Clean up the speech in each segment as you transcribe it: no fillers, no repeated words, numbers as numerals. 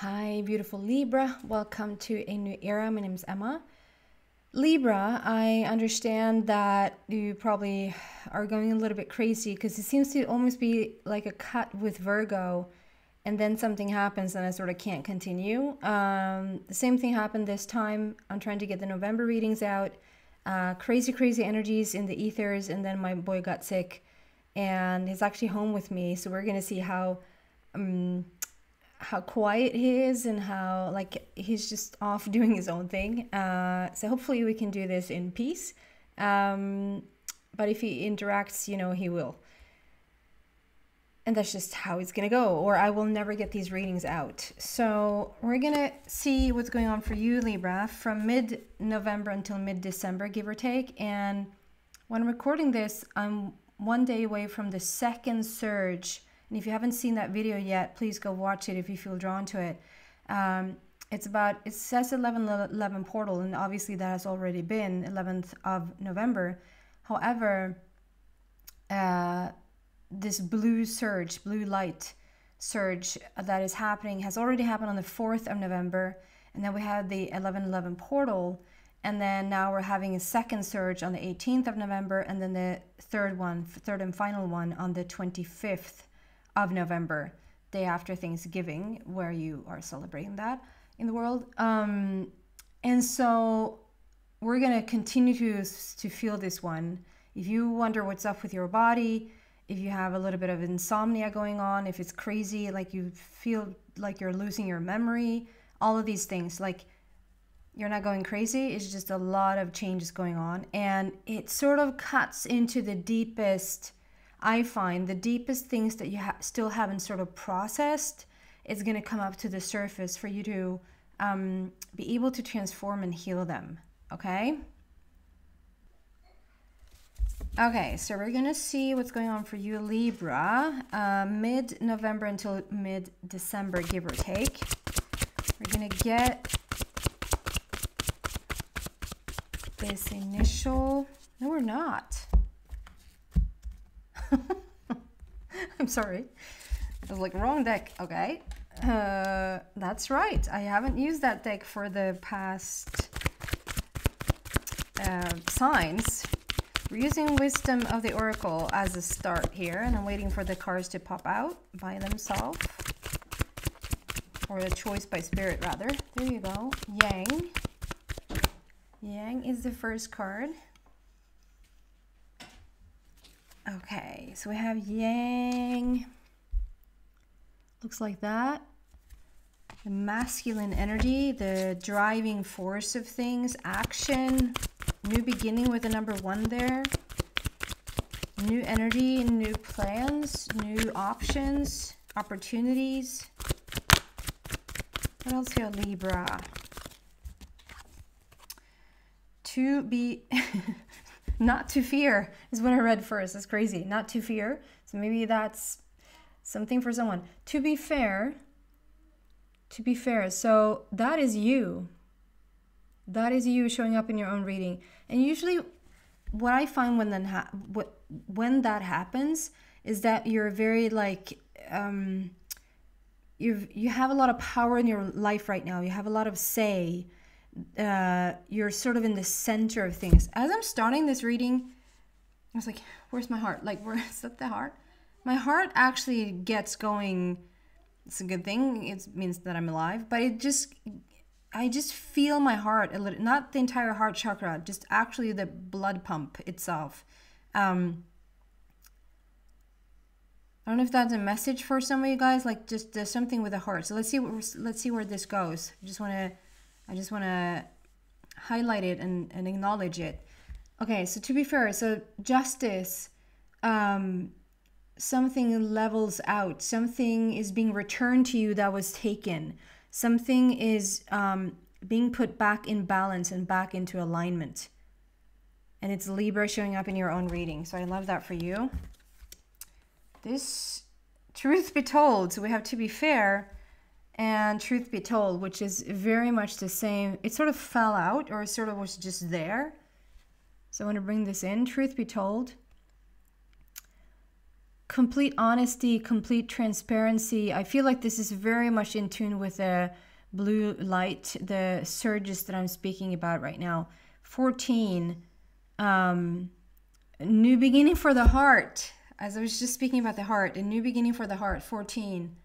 Hi, beautiful Libra. Welcome to a new era. My name is Emma. Libra, I understand that you probably are going a little bit crazy because it seems to almost be like a cut with Virgo, and then something happens and I sort of can't continue. The same thing happened this time. I'm trying to get the November readings out. Crazy energies in the ethers, and then my boy got sick and he's actually home with me. So we're going to see how quiet he is and how like he's just off doing his own thing. So hopefully we can do this in peace. But if he interacts, you know, he will. And that's just how it's gonna go, or I will never get these readings out. So we're gonna see what's going on for you, Libra, from mid-November until mid-December, give or take. And when I'm recording this, I'm one day away from the second surge. And if you haven't seen that video yet, please go watch it if you feel drawn to it. It says 11/11 portal, and obviously that has already been 11th of November. However, this blue light surge that is happening has already happened on the 4th of November. And then we had the 11/11 portal. And then now we're having a second surge on the 18th of November. And then the third and final one on the 25th of November, day after Thanksgiving, where you are celebrating that in the world. And so we're gonna continue to feel this one. If you wonder what's up with your body, if you have a little bit of insomnia going on, if it's crazy, like you feel like you're losing your memory, all of these things, like you're not going crazy, it's just a lot of changes going on. And it sort of cuts into the deepest, I find the deepest things that you still haven't sort of processed is going to come up to the surface for you to be able to transform and heal them. Okay? Okay, so we're going to see what's going on for you, Libra, mid-November until mid-December, give or take. We're going to get this initial... No, we're not. I'm sorry. I was like, wrong deck. Okay. That's right. I haven't used that deck for the past signs. We're using Wisdom of the Oracle as a start here, and I'm waiting for the cards to pop out by themselves. Or a choice by spirit, rather. There you go. Yang. Yang is the first card. Okay, so we have Yang. Looks like that. The masculine energy, the driving force of things, action, new beginning with the number 1 there. New energy, new plans, new options, opportunities. What else here, Libra? To be... Not to fear is what I read first. That's crazy. Not to fear. So maybe that's something for someone. To be fair. To be fair. So that is you. That is you showing up in your own reading. And usually what I find when that happens is that you're very like, you have a lot of power in your life right now. You have a lot of say. You're sort of in the center of things. As I'm starting this reading, I was like, where's my heart? Like, where is that the heart? My heart actually gets going. It's a good thing. It means that I'm alive. But I just feel my heart a little, not the entire heart chakra, just actually the blood pump itself. I don't know if that's a message for some of you guys. Like, just there's something with the heart. So let's see where this goes. I just want to highlight it and acknowledge it. Okay, so to be fair, so justice, something levels out. Something is being returned to you that was taken. Something is being put back in balance and back into alignment. And it's Libra showing up in your own reading. So I love that for you. This, truth be told, so we have to be fair and truth be told, which is very much the same. It sort of fell out, or it sort of was just there. So I want to bring this in. Truth be told. complete honesty, complete transparency. I feel like this is very much in tune with the blue light, the surges that I'm speaking about right now. 14, new beginning for the heart. As I was just speaking about the heart, a new beginning for the heart. 14.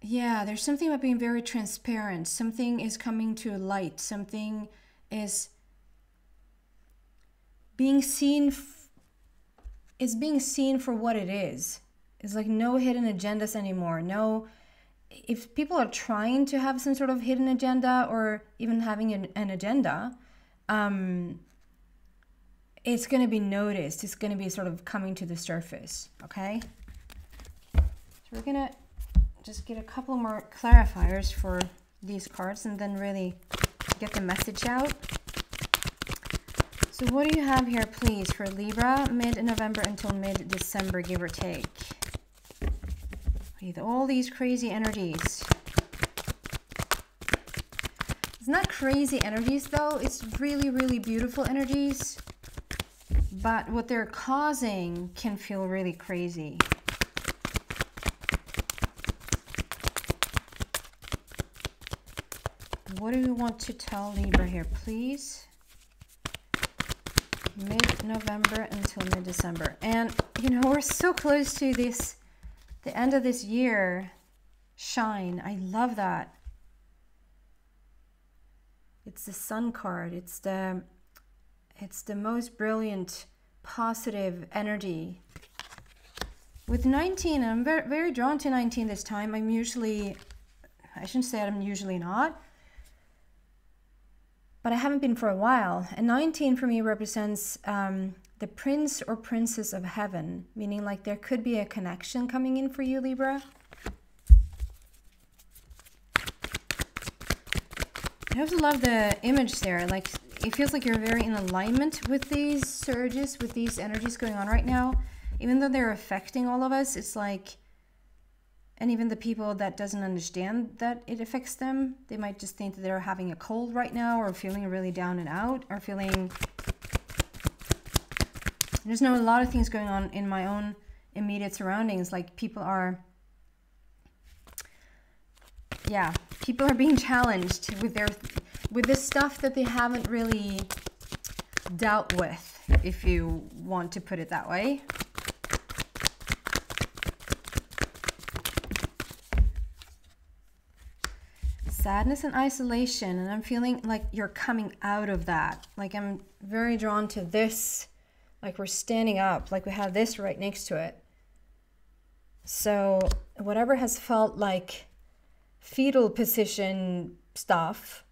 Yeah, there's something about being very transparent. Something is coming to light. Something is being seen. Is being seen for what it is. It's like no hidden agendas anymore. No, if people are trying to have some sort of hidden agenda or even having an agenda, it's going to be noticed. It's going to be sort of coming to the surface. Okay. So we're going to just get a couple more clarifiers for these cards and then really get the message out. So what do you have here, please, for Libra, mid-November until mid-December, give or take? With all these crazy energies. It's not crazy energies, though. It's really, really beautiful energies. But what they're causing can feel really crazy. What do you want to tell Libra here, please? Mid-November until mid-December. And, you know, we're so close to this, the end of this year. Shine. I love that. It's the Sun card. It's the most brilliant, positive energy. With 19, I'm very, very drawn to 19 this time. I shouldn't say I'm usually not, but I haven't been for a while. And 19 for me represents the prince or princess of heaven, meaning like there could be a connection coming in for you, Libra. I also love the image there. Like, it feels like you're very in alignment with these surges, with these energies going on right now. Even though they're affecting all of us, it's like, and even the people that doesn't understand that it affects them, they might just think that they're having a cold right now or feeling really down and out or feeling... I just know a lot of things going on in my own immediate surroundings. Like people are being challenged with this stuff that they haven't really dealt with, if you want to put it that way. Sadness and isolation, and I'm feeling like you're coming out of that. Like I'm very drawn to this, like we're standing up, like we have this right next to it. So whatever has felt like fetal position stuff,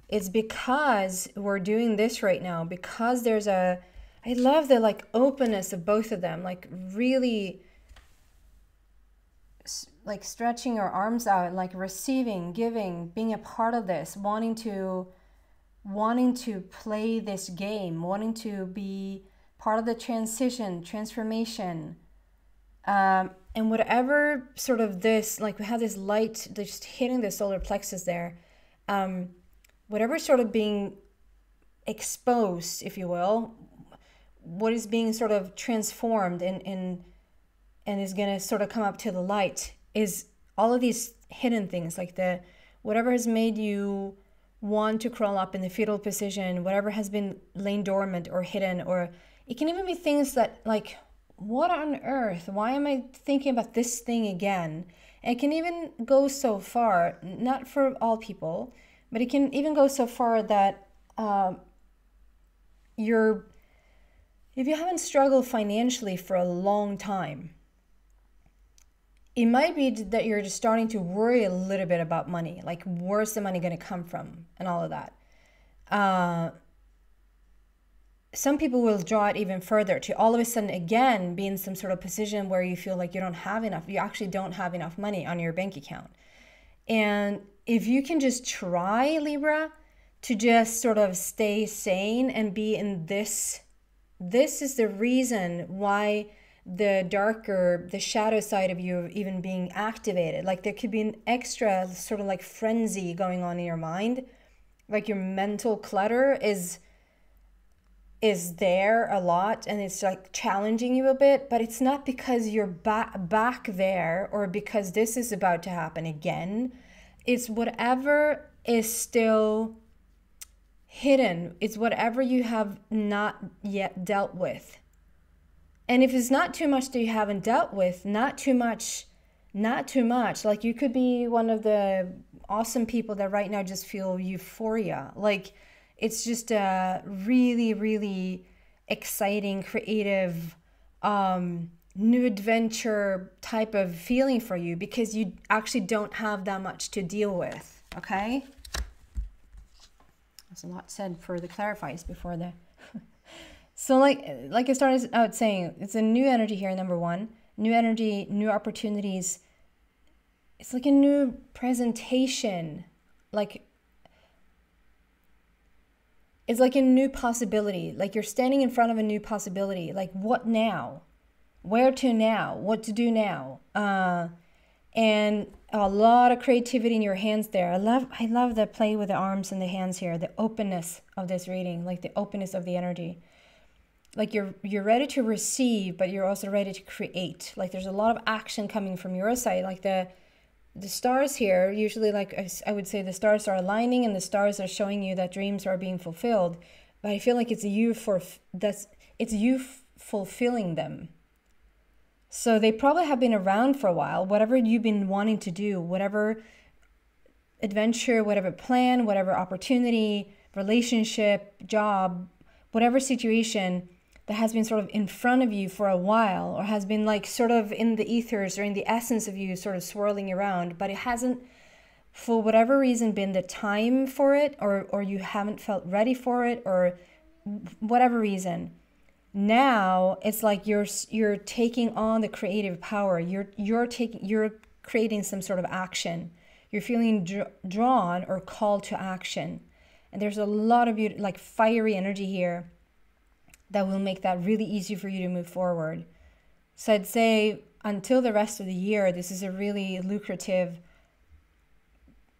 it's because we're doing this right now, because there's I love the like openness of both of them, like really like stretching our arms out, like receiving, giving, being a part of this, wanting to play this game, wanting to be part of the transformation, and whatever sort of this, like we have this light just hitting the solar plexus there, whatever sort of being exposed, if you will, what is being sort of transformed and is going to sort of come up to the light is all of these hidden things, like whatever has made you want to crawl up in the fetal position, whatever has been laying dormant or hidden, or it can even be things that like, what on earth? Why am I thinking about this thing again? And it can even go so far, not for all people, but it can even go so far that if you haven't struggled financially for a long time, it might be that you're just starting to worry a little bit about money, like where's the money going to come from and all of that. Some people will draw it even further to all of a sudden again be in some sort of position where you feel like you actually don't have enough money on your bank account. And if you can just try, Libra, to just sort of stay sane and be in this is the reason why the shadow side of you even being activated. Like there could be an extra sort of like frenzy going on in your mind. Like your mental clutter is is there a lot and it's like challenging you a bit, but it's not because you're back there or because this is about to happen again. It's whatever is still hidden. It's whatever you have not yet dealt with. And if it's not too much that you haven't dealt with, not too much. Like you could be one of the awesome people that right now just feel euphoria. Like it's just a really, really exciting, creative, new adventure type of feeling for you because you actually don't have that much to deal with, okay? That's a lot said for the clarifies before the... So like I started out saying, it's a new energy here, number one. New energy, new opportunities. It's like a new presentation. Like, it's like a new possibility. Like you're standing in front of a new possibility. Like what now? Where to now? What to do now? And a lot of creativity in your hands there. I love the play with the arms and the hands here. The openness of this reading, like the openness of the energy. Like you're ready to receive, but you're also ready to create. Like there's a lot of action coming from your side. Like the stars here, usually like I would say the stars are aligning and the stars are showing you that dreams are being fulfilled. But I feel like it's you fulfilling them. So they probably have been around for a while. Whatever you've been wanting to do, whatever adventure, whatever plan, whatever opportunity, relationship, job, whatever situation that has been sort of in front of you for a while or has been like sort of in the ethers or in the essence of you sort of swirling around, but it hasn't for whatever reason been the time for it or you haven't felt ready for it or whatever reason. Now it's like you're taking on the creative power. You're creating some sort of action. You're feeling drawn or called to action. And there's a lot of like fiery energy here that will make that really easy for you to move forward. So I'd say until the rest of the year, this is a really lucrative,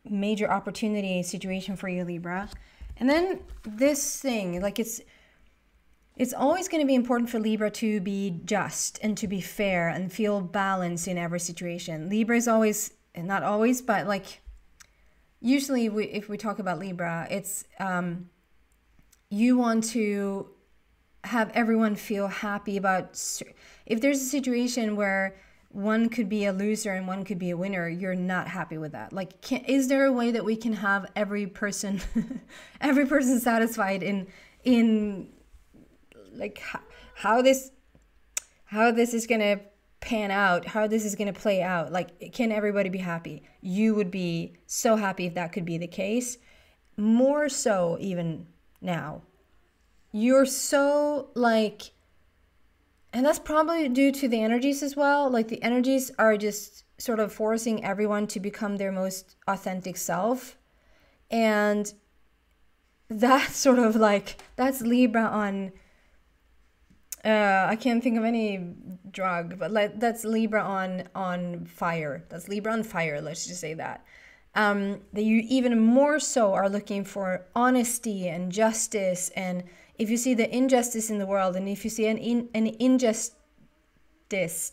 major opportunity situation for you, Libra. And then this thing, like it's always going to be important for Libra to be just and to be fair and feel balance in every situation. Libra is always, not always, but like usually if we talk about Libra, it's you want to have everyone feel happy about, if there's a situation where one could be a loser and one could be a winner, you're not happy with that. Like, is there a way that we can have every person satisfied in like how this is going to pan out, how this is going to play out? Like, can everybody be happy? You would be so happy if that could be the case. More so even now. You're so like, and that's probably due to the energies as well. Like the energies are just sort of forcing everyone to become their most authentic self. And that's sort of like, that's Libra on, I can't think of any drug, but that's Libra on fire. That's Libra on fire, let's just say that. That you even more so are looking for honesty and justice. And if you see the injustice in the world, and if you see an injustice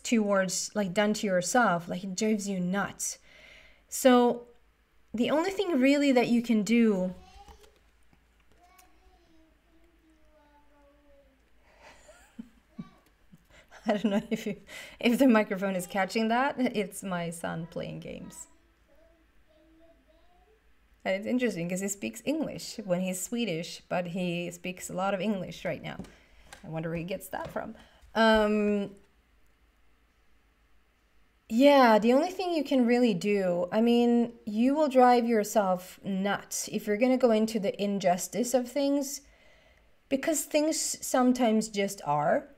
towards, like, done to yourself, like, it drives you nuts. So the only thing really that you can do I don't know if the microphone is catching that. It's my son playing games. And it's interesting because he speaks English when he's Swedish, but he speaks a lot of English right now. I wonder where he gets that from. Yeah, the only thing you can really do, I mean, you will drive yourself nuts if you're going to go into the injustice of things, because things sometimes just are.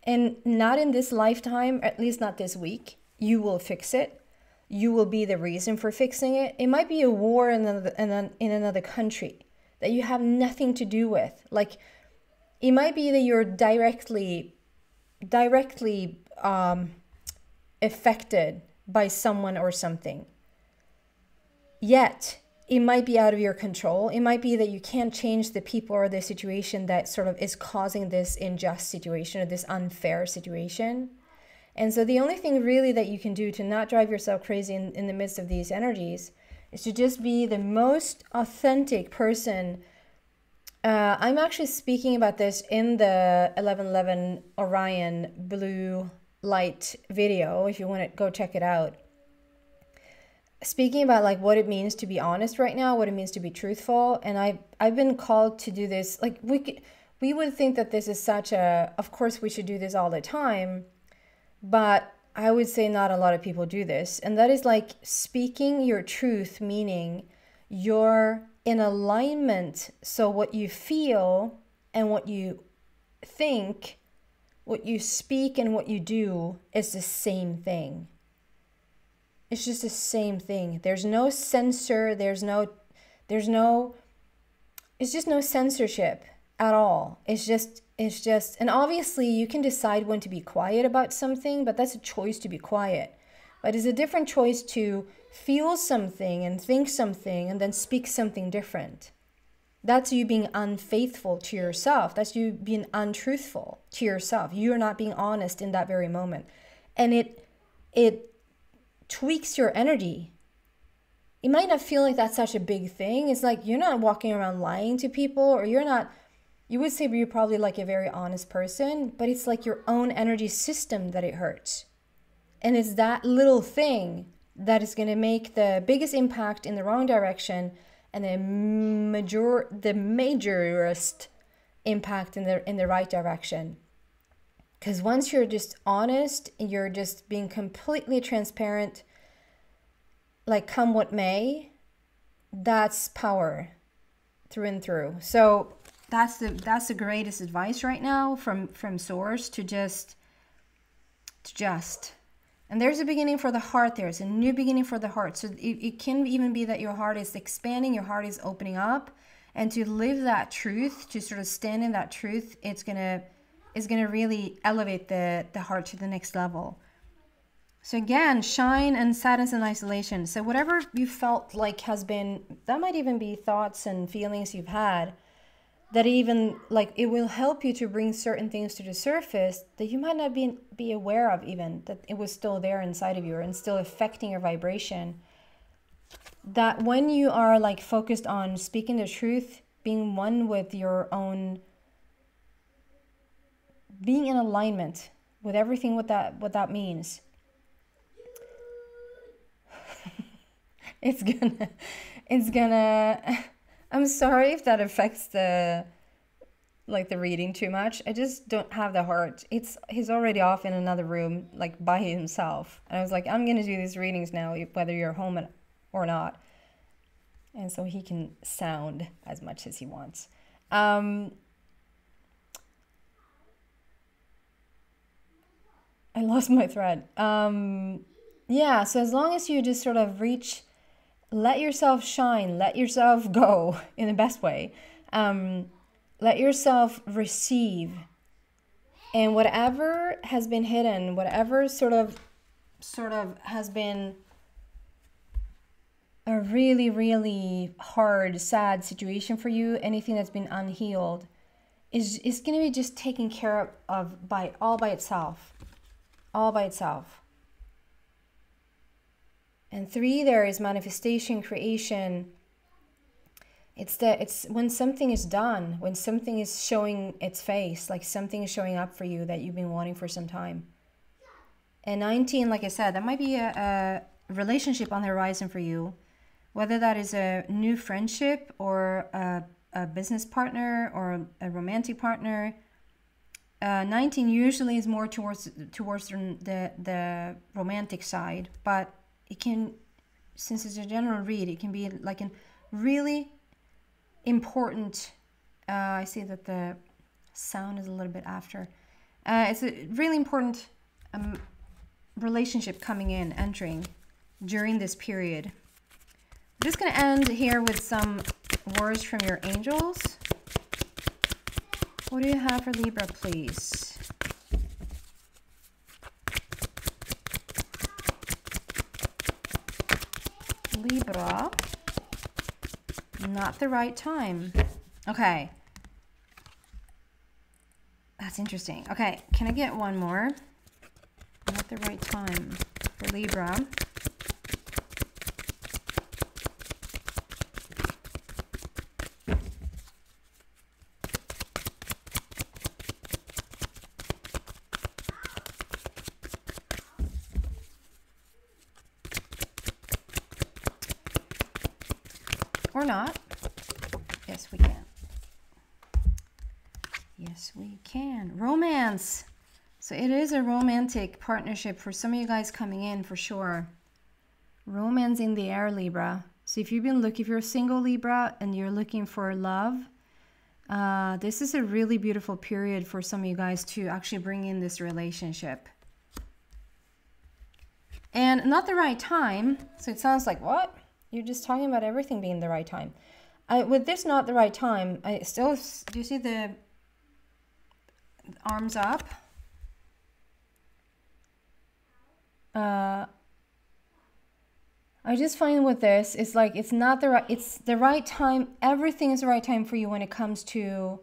And not in this lifetime, at least not this week. You will fix it. You will be the reason for fixing it. It might be a war in another country that you have nothing to do with. Like, it might be that you're directly affected by someone or something. Yet, it might be out of your control. It might be that you can't change the people or the situation that sort of is causing this unjust situation or this unfair situation. And so the only thing really that you can do to not drive yourself crazy in the midst of these energies is to just be the most authentic person. I'm actually speaking about this in the 1111 Orion blue light video, if you want to go check it out. Speaking about like what it means to be honest right now, what it means to be truthful. And I've been called to do this. Like we would think that this is such a, of course we should do this all the time, but I would say not a lot of people do this. And that is like speaking your truth, meaning you're in alignment. So what you feel and what you think, what you speak and what you do is the same thing. It's just the same thing. There's no censor. It's just no censorship at all. It's just, and obviously you can decide when to be quiet about something, but that's a choice to be quiet. But it's a different choice to feel something and think something and then speak something different. That's you being unfaithful to yourself. That's you being untruthful to yourself. You're not being honest in that very moment. And it tweaks your energy. It might not feel like that's such a big thing. It's like you're not walking around lying to people, or you're not, you would say you're probably like a very honest person, but it's like your own energy system that it hurts. And it's that little thing that is going to make the biggest impact in the wrong direction and the majorest impact in the right direction. Because once you're just honest and you're just being completely transparent, like come what may, that's power through and through. So that's the greatest advice right now from Source, to just. And there's a beginning for the heart. There's a new beginning for the heart. So it can even be that your heart is expanding, your heart is opening up, and to live that truth, to sort of stand in that truth, it's gonna really elevate the heart to the next level. So again, shine and sadness and isolation. So whatever you felt like has been, that might even be thoughts and feelings you've had, that even like it will help you to bring certain things to the surface that you might not be aware of, even that it was still there inside of you and still affecting your vibration. That when you are like focused on speaking the truth, being one with your own, being in alignment with everything, what that means, it's gonna I'm sorry if that affects the reading too much. I just don't have the heart. He's already off in another room, like by himself. And I was like, I'm gonna do these readings now, whether you're home or not. And so he can sound as much as he wants. I lost my thread. Yeah, so as long as you just sort of let yourself shine, let yourself go in the best way. Let yourself receive. And whatever has been hidden, whatever sort of has been a really, really hard, sad situation for you, anything that's been unhealed, is going to be just taken care of all by itself. All by itself. And 3, there is manifestation, creation. It's when something is done, when something is showing its face, like something is showing up for you that you've been wanting for some time. And 19, like I said, that might be a relationship on the horizon for you, whether that is a new friendship or a business partner or a romantic partner. 19 usually is more towards the romantic side, but it can, since it's a general read, it can be like a really important, I see that the sound is a little bit after. It's a really important relationship entering during this period. I'm just going to end here with some words from your angels. What do you have for Libra, please? Libra, Not the right time. Okay. That's interesting. Okay, can I get one more? Not the right time for Libra. Or not. Yes, we can. Yes, we can. Romance. So it is a romantic partnership for some of you guys coming in for sure. Romance in the air, Libra. So if if you're a single Libra and you're looking for love, this is a really beautiful period for some of you guys to actually bring in this relationship. And not the right time. So it sounds like, what? You're just talking about everything being the right time. With this not the right time, I still, do you see the arms up? I just find with this, it's like, it's not the right, it's the right time. Everything is the right time for you when it comes to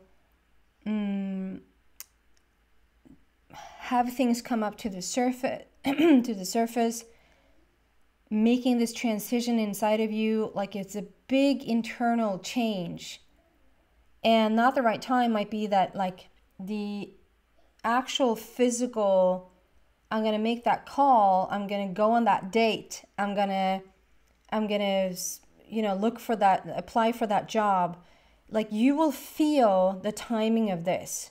have things come up to the surface, making this transition inside of you, like it's a big internal change. And not the right time might be that, like, the actual physical, I'm going to make that call, I'm going to go on that date, I'm going to, you know, look for that, apply for that job. Like, you will feel the timing of this.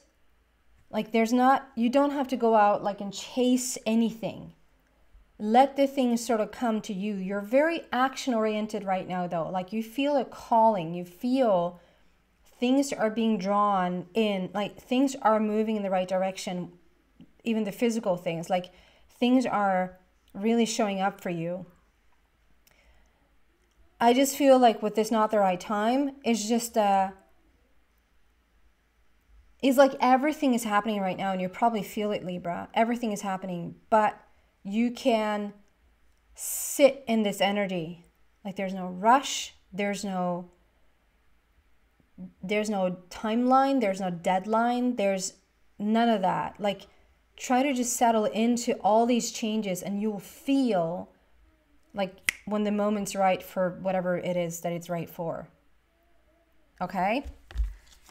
Like, you don't have to go out like and chase anything. Let the things sort of come to you. You're very action oriented right now though. Like, you feel a calling, you feel things are being drawn in, like things are moving in the right direction. Even the physical things, like things are really showing up for you. I just feel like with this not the right time, it's just it's like everything is happening right now, and you probably feel it, Libra. Everything is happening, but you can sit in this energy. Like, there's no rush, there's no timeline, there's no deadline, there's none of that. Like, try to just settle into all these changes, and you'll feel like when the moment's right for whatever it is that it's right for. Okay?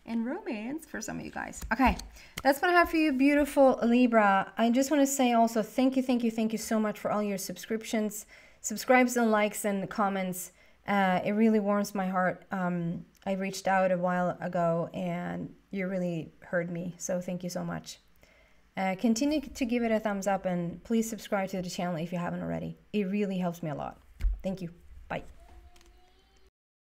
And romance for some of you guys. Okay, that's what I have for you, beautiful Libra. I just want to say also thank you so much for all your subscriptions, subscribes and likes and comments. It really warms my heart. I reached out a while ago and you really heard me, so thank you so much. Continue to give it a thumbs up, and please subscribe to the channel if you haven't already. It really helps me a lot. Thank you. Bye.